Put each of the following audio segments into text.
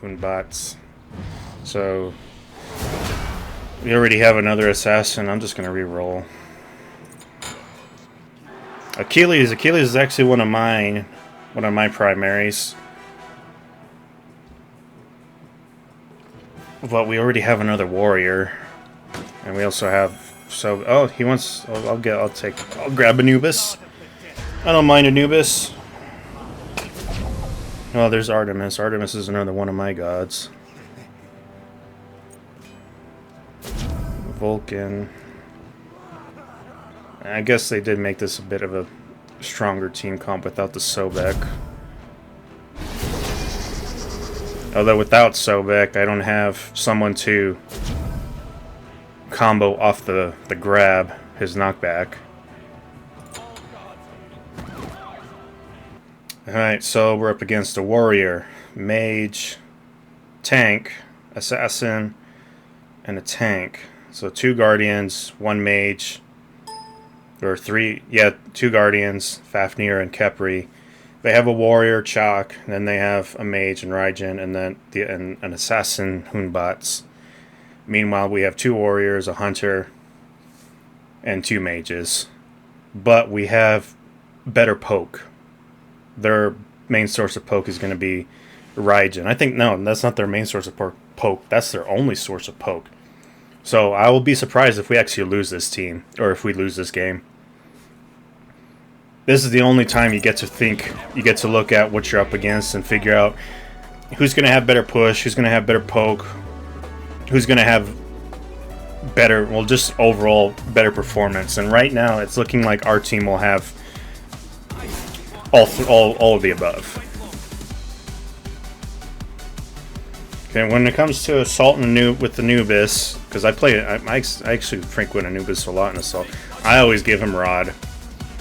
Hoonbots. So we already have another assassin. I'm just gonna re-roll. Achilles is actually one of my primaries. But we already have another warrior. And we also have he wants I'll grab Anubis. I don't mind Anubis. Oh, there's Artemis. Artemis is another one of my gods. Vulcan. I guess they did make this a bit of a stronger team comp without the Sobek. Although without Sobek, I don't have someone to combo off the grab, his knockback. Alright, so we're up against a warrior, mage, tank, assassin, and a tank. So 2 guardians, 1 mage, or 2 guardians, Fafnir and Kepri. They have a warrior, Chak, and then they have a mage and Raijin, and then an assassin, Hoonbots. Meanwhile, we have 2 warriors, a hunter, and 2 mages. But we have better poke. Their main source of poke is going to be Raijin. I think, no, that's not their main source of poke. That's their only source of poke. So I will be surprised if we actually lose this team, or if we lose this game. This is the only time you get to look at what you're up against and figure out who's going to have better push, who's going to have better poke, who's going to have better, well, just overall better performance. And right now, it's looking like our team will have all of the above. Okay, when it comes to Assault with Anubis, because I actually frequent Anubis a lot in Assault, I always give him Rod.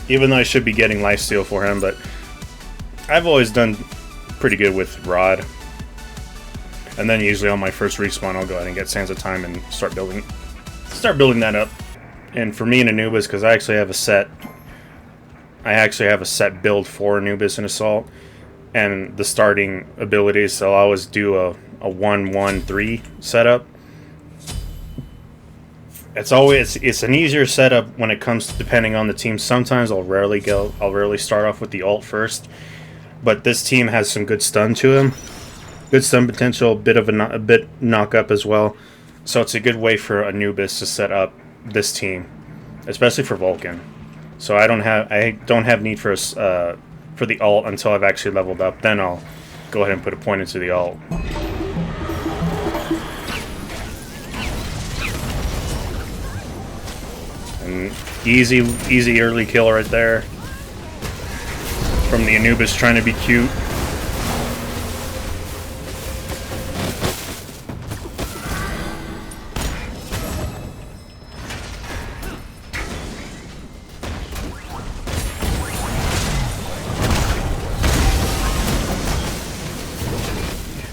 Even though I should be getting lifesteal for him, but I've always done pretty good with Rod. And then usually on my first respawn, I'll go ahead and get Sands of Time and start building that up. And for me and Anubis, because I actually have a set build for Anubis and Assault, and the starting abilities, so I'll always do a 1-1-3 setup. It's an easier setup when it comes to depending on the team. Sometimes I'll rarely start off with the ult first, but this team has some good stun to him, good stun potential, a bit knock up as well. So it's a good way for Anubis to set up this team, especially for Vulcan. So I don't have need for the ult until I've actually leveled up. Then I'll go ahead and put a point into the ult. And easy early kill right there from the Anubis trying to be cute.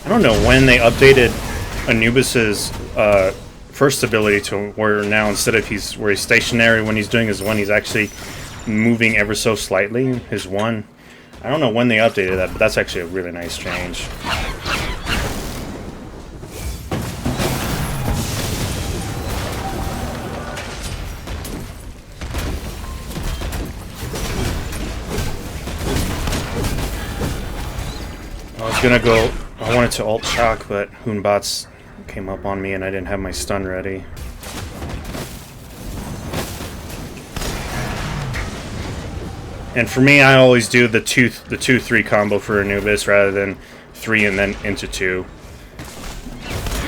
I don't know when they updated Anubis's first ability to where now instead of where he's stationary when he's doing his 1, he's actually moving ever so slightly, his 1. I don't know when they updated that, but that's actually a really nice change. I wanted to ult Shock, but Hoonbots came up on me and I didn't have my stun ready. And for me, I always do the 2-3 combo for Anubis rather than 3 and then into 2.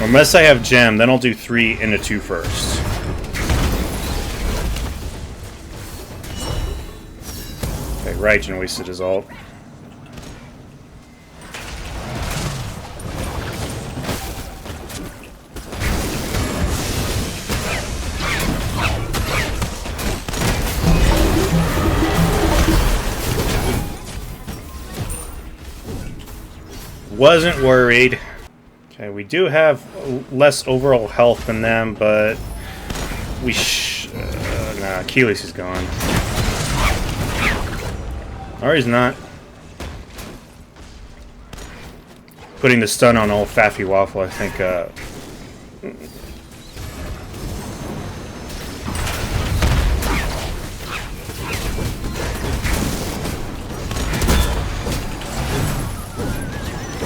Unless I have Gem, then I'll do 3 into 2 first. Okay, Raijin wasted his ult. Wasn't worried. Okay, we do have less overall health than them, but we nah, Achilles is gone. Or he's not. putting the stun on old Faffy Waffle, I think.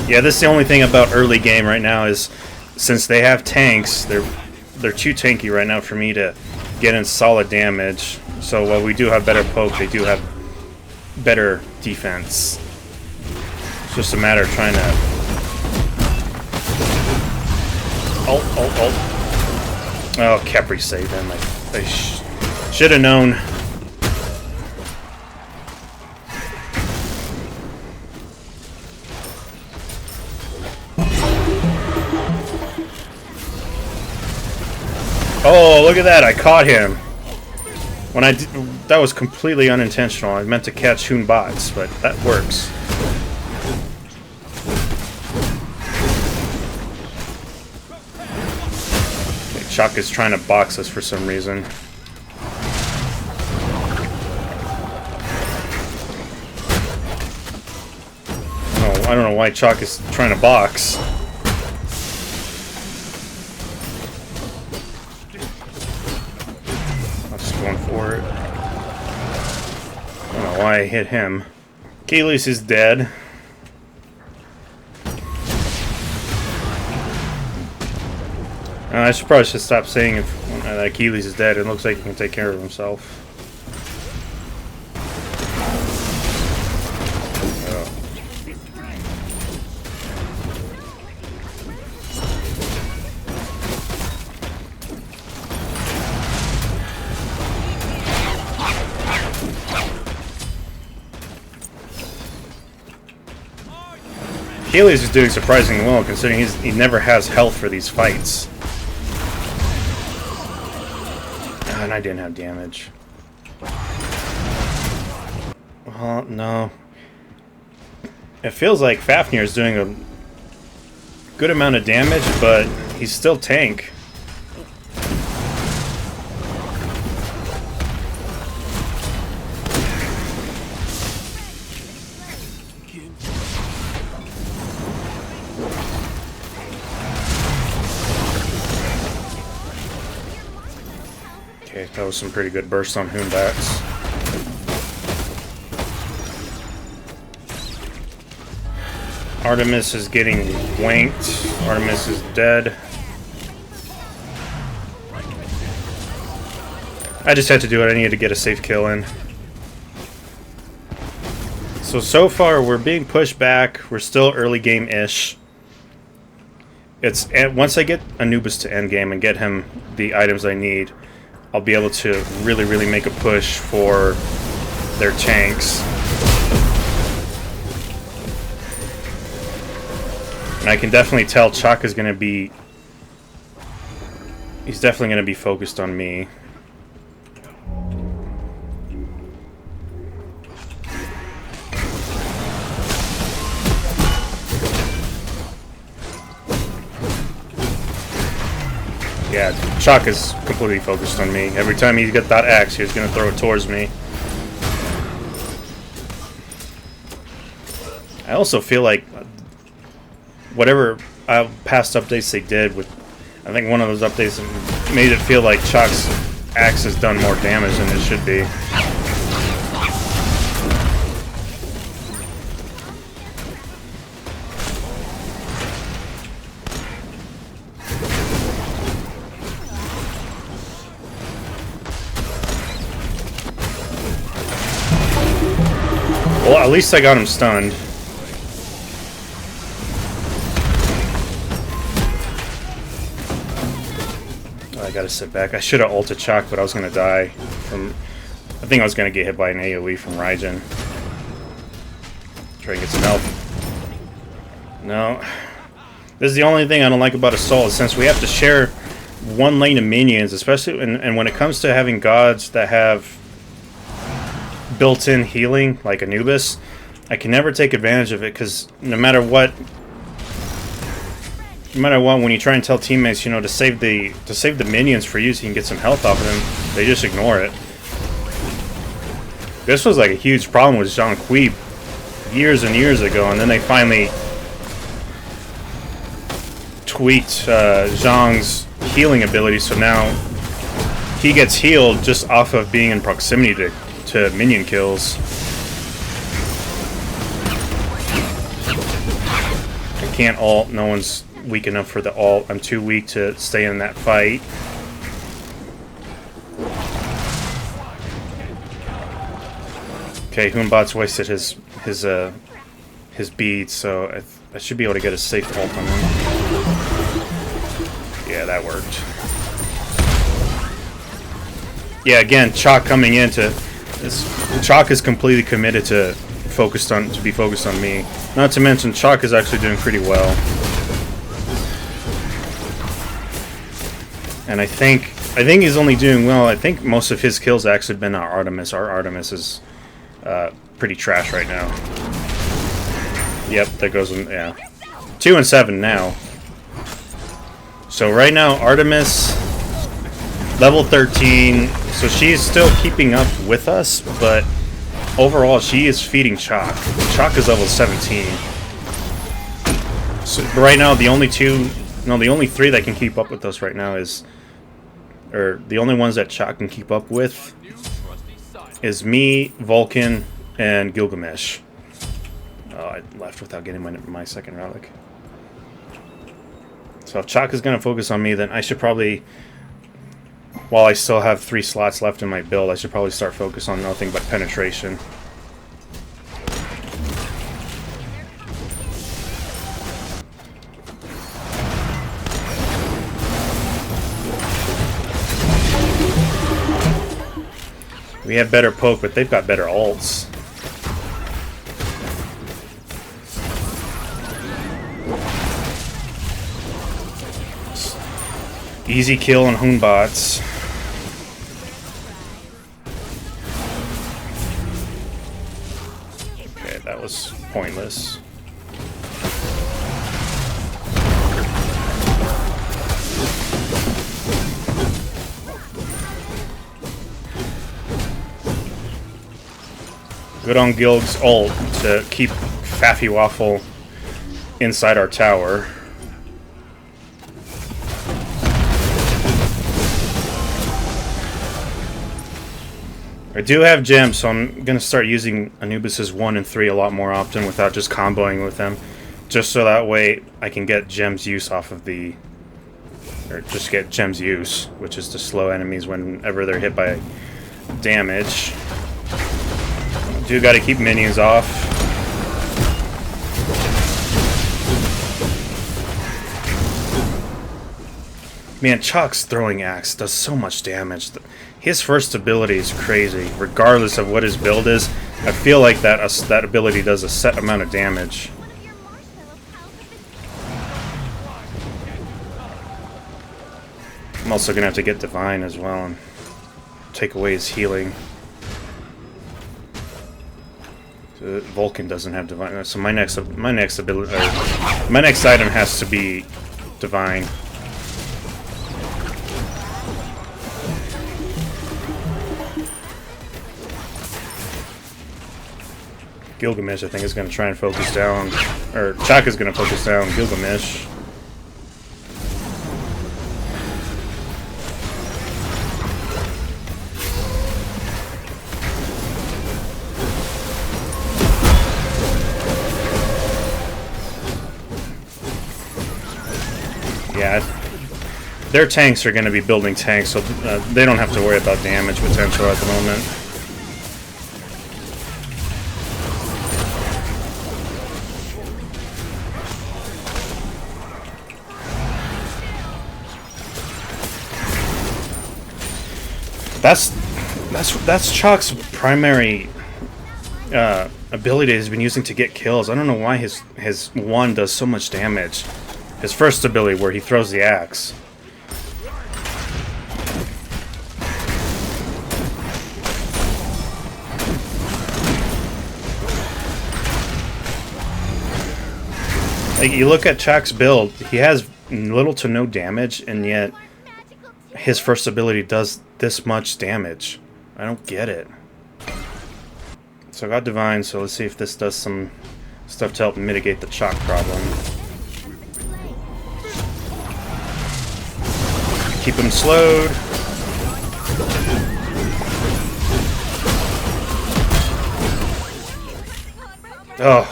Yeah, this is the only thing about early game right now is since they have tanks, they're too tanky right now for me to get in solid damage. So while we do have better poke, they do have better defense. It's just a matter of trying to ult. Oh, Kepri saved him. I should have known. Oh, look at that! I caught him. When I did, that was completely unintentional. I meant to catch Hoon bots, but that works. Okay, Chuck is trying to box us for some reason. Oh, I don't know why Chuck is trying to box. Going for it. I don't know why I hit him. Achilles is dead. I should probably stop saying if Achilles is dead. It looks like he can take care of himself. Achilles is doing surprisingly well, considering he never has health for these fights. And I didn't have damage. Well, no. It feels like Fafnir is doing a good amount of damage, but he's still tank. Okay, that was some pretty good bursts on Hoonbats. Artemis is getting wanked. Artemis is dead. I just had to do it. I needed to get a safe kill in. So far we're being pushed back. We're still early game-ish. Once I get Anubis to endgame and get him the items I need, I'll be able to really make a push for their tanks. And I can definitely tell Chuck is going to be... He's definitely going to be focused on me. Yeah, Chuck is completely focused on me. Every time he got that axe, he was going to throw it towards me. I also feel like whatever past updates they did with, I think one of those updates made it feel like Chuck's axe has done more damage than it should be. Well, at least I got him stunned. Oh, I gotta sit back. I should have ulted Chuck, but I was gonna die from... I think I was gonna get hit by an AoE from Raijin. Try and get some health. No. This is the only thing I don't like about Assault, since we have to share one lane of minions, especially and when it comes to having gods that have built-in healing, like Anubis, I can never take advantage of it, because no matter what, when you try and tell teammates, you know, to save the minions for you so you can get some health off of them, they just ignore it. This was like a huge problem with Jean Quib years and years ago, and then they finally tweaked Zhang's healing ability, so now he gets healed just off of being in proximity to minion kills. I can't ult. No one's weak enough for the ult. I'm too weak to stay in that fight. Okay, Hunbot's wasted his beads, so I should be able to get a safe ult on him. Yeah, that worked. Yeah, again, Chalk coming into this. Chalk is completely committed to be focused on me. Not to mention, Chalk is actually doing pretty well. And I think he's only doing well. I think most of his kills actually been our Artemis. Our Artemis is pretty trash right now. Yep, that goes in, yeah. 2 and 7 now. So right now, Artemis, level 13. So she's still keeping up with us, but overall, she is feeding Chalk. Chalk is level 17. So right now, the only 3 that can keep up with us right now or the only ones that Chalk can keep up with is me, Vulcan, and Gilgamesh. Oh, I left without getting my second relic. So if Chalk is going to focus on me, then I should probably, while I still have 3 slots left in my build, I should probably start focus on nothing but penetration. We have better poke, but they've got better ults. Easy kill on Hunbots. Okay, that was pointless. Good on Gilg's ult to keep Faffy Waffle inside our tower. I do have gems, so I'm going to start using Anubis's 1 and 3 a lot more often without just comboing with them. Just so that way I can get gems use off of the... Or just get gems use, which is to slow enemies whenever they're hit by damage. Do got to keep minions off. Man, Chalk's throwing axe does so much damage. His first ability is crazy, regardless of what his build is. I feel like that ability does a set amount of damage. I'm also gonna have to get Divine as well and take away his healing. So Vulcan doesn't have Divine, so my next ability, my next item has to be Divine. Gilgamesh, I think, is going to try and focus down, or Chalk is going to focus down Gilgamesh. Yeah, their tanks are going to be building tanks, so they don't have to worry about damage potential at the moment. That's Chalk's primary ability he's been using to get kills. I don't know why his 1 does so much damage. His first ability, where he throws the axe. Like, you look at Chalk's build, he has little to no damage, and yet his first ability does this much damage. I don't get it. So I got Divine, so let's see if this does some stuff to help mitigate the Chalk problem. Keep him slowed. Oh.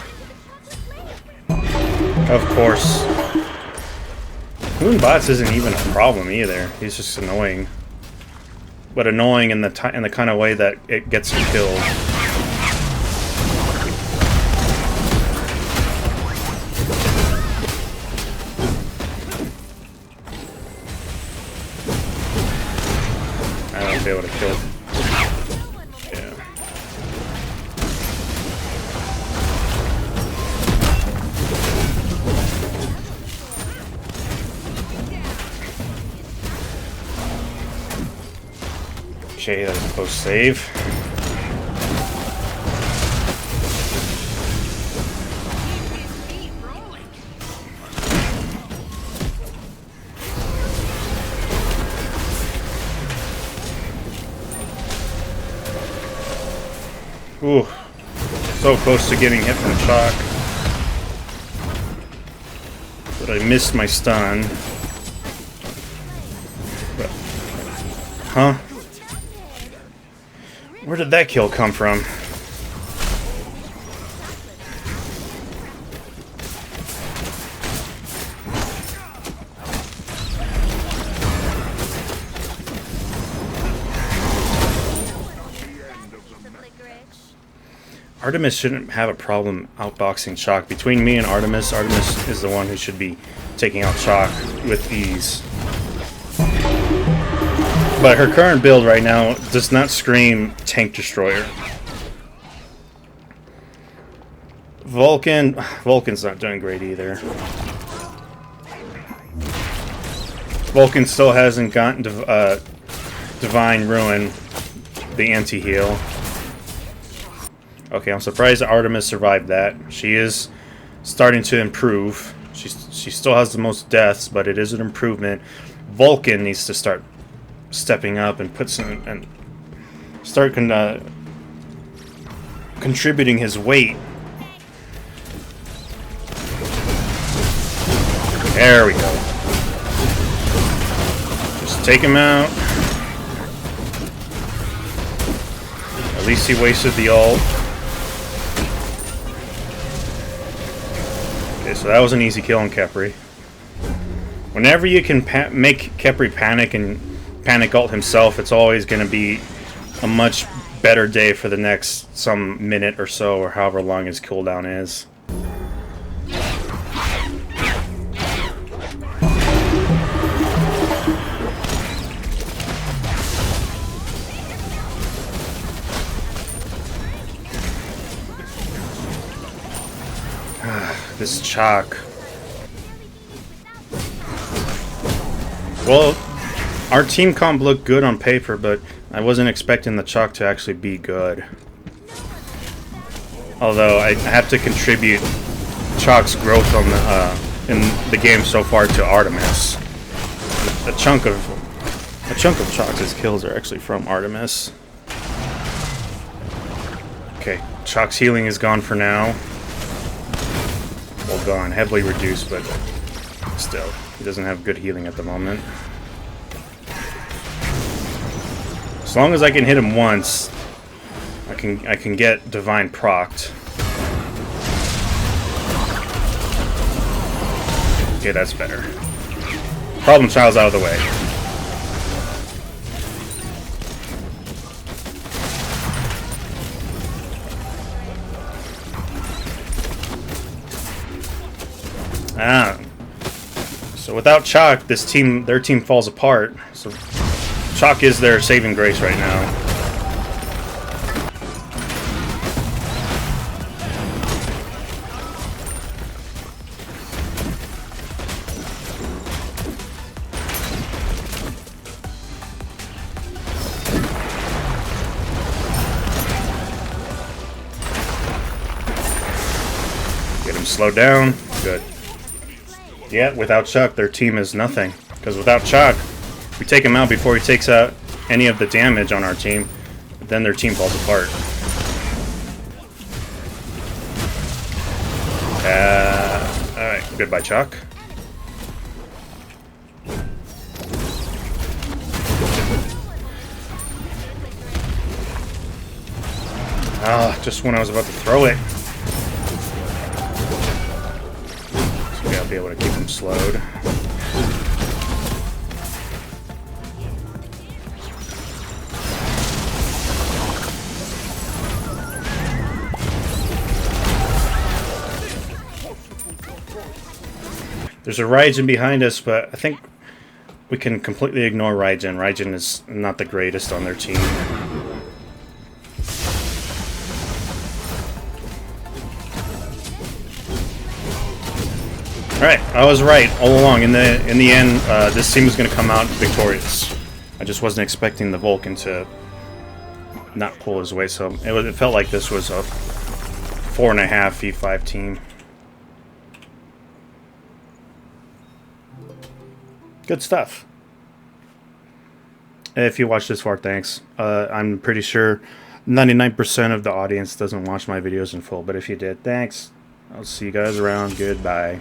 Of course. Moon bots isn't even a problem either. He's just annoying. But annoying in the kind of way that it gets you killed. I don't be able to kill. Yeah. Okay, that was a close save. Ooh, so close to getting hit from shock. But I missed my stun. But, huh? Where did that kill come from? Artemis shouldn't have a problem outboxing Chalk. Between me and Artemis, Artemis is the one who should be taking out Chalk with ease. But her current build right now does not scream Tank Destroyer. Vulcan's not doing great either. Vulcan still hasn't gotten Divine Ruin, the anti-heal. Okay, I'm surprised that Artemis survived that. She is starting to improve. She still has the most deaths, but it is an improvement. Vulcan needs to start stepping up and start contributing his weight. There we go. Just take him out. At least he wasted the ult. Okay, so that was an easy kill on Khepri. Whenever you can make Khepri panic and panic ult himself, it's always going to be a much better day for the next some minute or so, or however long his cooldown is. This Chalk. Well, our team comp looked good on paper, but I wasn't expecting the Chalk to actually be good. Although I have to contribute Chalk's growth on in the game so far to Artemis. A chunk of Chalk's kills are actually from Artemis. Okay, Chalk's healing is gone for now. Well, gone, heavily reduced, but still, he doesn't have good healing at the moment. As long as I can hit him once, I can get Divine procced. Okay, that's better. Problem child's out of the way. So without Chalk, their team falls apart. So Chalk is their saving grace right now. Get him slowed down. Good. Yeah, without Chalk, their team is nothing. Because without Chalk, we take him out before he takes out any of the damage on our team, then their team falls apart. Alright, goodbye, Chalk. Ah, just when I was about to throw it. So we gotta be able to keep him slowed. There's a Raijin behind us, but I think we can completely ignore Raijin. Raijin is not the greatest on their team. Alright, I was right all along. In the end, this team was going to come out victorious. I just wasn't expecting the Vulcan to not pull his weight, so it felt like this was a 4.5 V5 team. Good stuff. If you watched this far, thanks. I'm pretty sure 99% of the audience doesn't watch my videos in full, but if you did, thanks. I'll see you guys around. Goodbye.